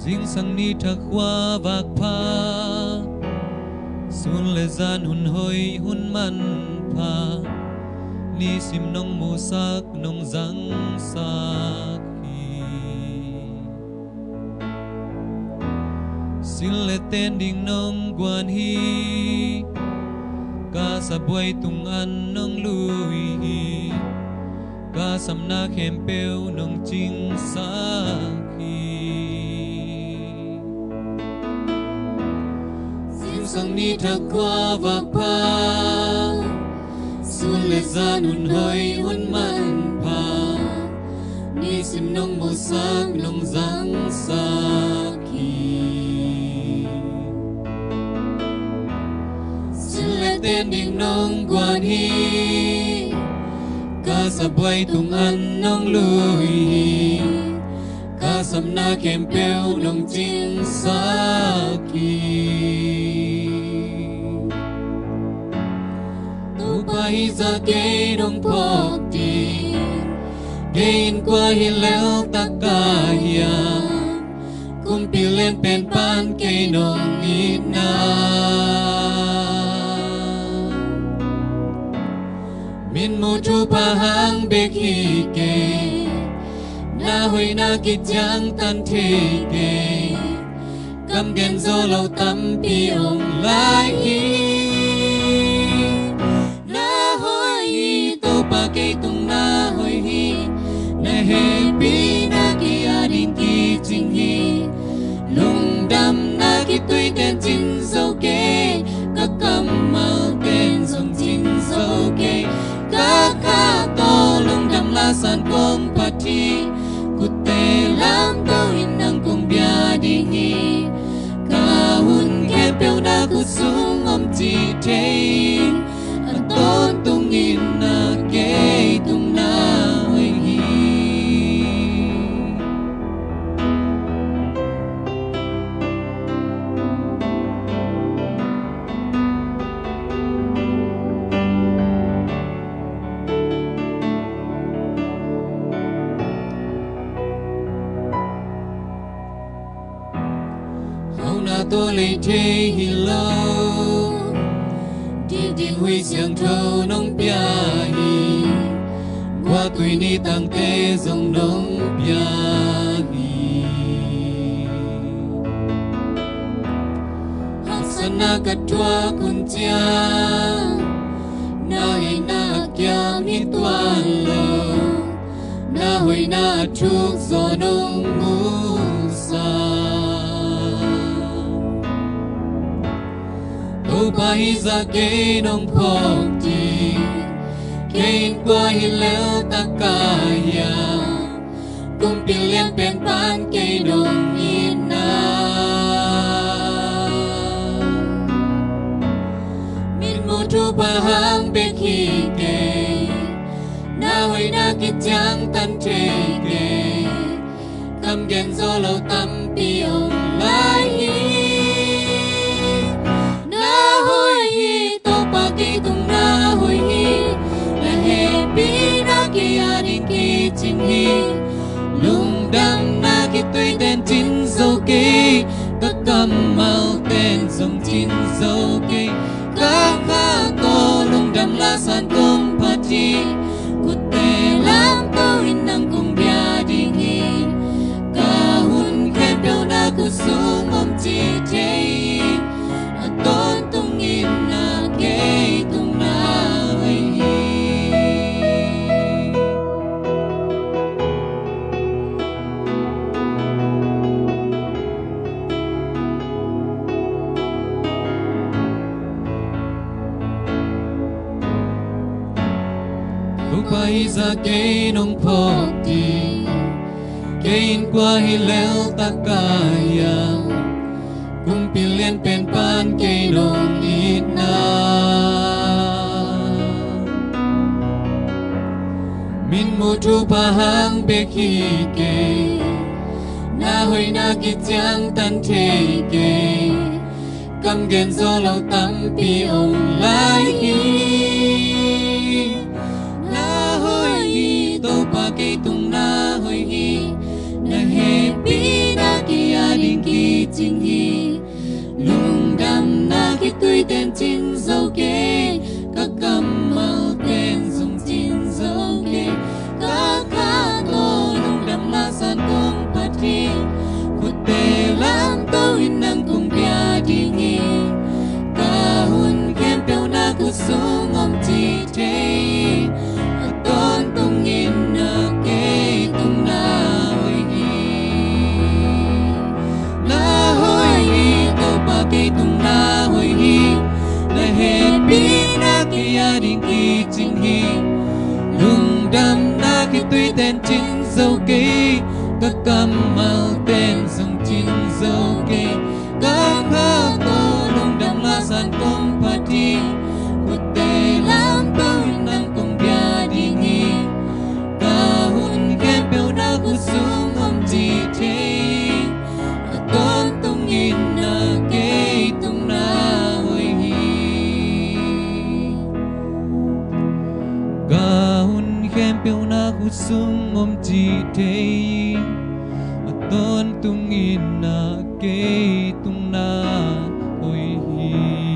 Ding sang ni thak hoa vạc pha sun le gian hun hoi hun man pha ni sim nong mu sak nong zang sak hi sin le ten ding nong guan hi ka sa buai tung an nong lui hi ka sam na khem peu nong ching sak hi sang ni thak qua vạc pha sun le gian hun hoi hun man pha ni sim nong mo sak nong zang sak hi sin le ten ding nong guan hi ka sa buai tung an nong lui hi ka sam na kem peu nong ching sak hi hi ra cây nông phok đi gain qua hi leo ta cả ya kum pi lên pen pan cây nông ít na min mu chu pa hang be khi ke na hoi na ki chang tan thi ke kam gen zo lâu tâm pi ong lai hi cây tung na hoi hi na he pi na ki adin ki ching hi lung dam na ki tui ten chin zo ke ka kam mal ten zong chin zo ke ka ka to lung dam la san kong pati ku te lam to in nang kong bia di hi ka hun ke peu na ku sung om chi te an ton tung in na tung na hoi hi hầu na to lấy thế hi lâu đi đi huy xiang thâu nông bia hi qua tuổi ni tăng tê dòng nông bia hi học sinh na cắt tua kun chia na hi na kiam hi tuan lo na hoi na chuk zo nông mu sa tu pa hi za ke nông phok ti kain qua hi leo ta cả ya kum pi lem pen pan cây nong in na min mu tu pa hang be khi ke na hoi na ki chang tan che ke kam gen zo lâu tâm pi ong lai hi na hoi hi to pa ki tung na hoi hi pi na ki adin ki ching hi lung dam na ki tui ten chin zo ke ka kam mal ten zong chin zo ke ka ka to lung dam la san kong pati ku te lam to in nang kong bia ding hi ka hun khem đâu na ku sung om chi te a ton tung in na ke tung na hoi hipai ra cây nông phok ti kain qua hi leo ta cả ya kum pi len pen pan cây nông ít na min mu tu pa hang be khi ke na hoi na ki chang tan the ke kam gen zo lâu tâm pi ong lai hi to pa ke tung na hoi hi na he pi na ki adin chính hi lùng đam na khi tươi tên chín dấu kế các cầm màu tên dùng chín dấu kế các khá tô lùng đam na san công phát hi khuất tê lãng tâu in năng cùng bia đi nghi ca hun khen bèo na cứ xuống om chi thế tôn tung nhìn na kế tung na hồi nghi na hồi nghi tô ba kế tung na hồi nghi na he bi na kế ya đình kỳ chính hi lùng đam na kế tuy tên chính dấu kế các cầm màu tên dùng chín dấu kế các khá tô lùng đam la san công phát hi khuất tê lãng tâu in năng cùng bia đi nghi ca hun khen bèo na khu xuống om chi thế tôn tung nhìn na kế tung na hồi hi ca hun khen bèo na khu xuống om chi thế tôn tung nhìn na kế tung na hồi hi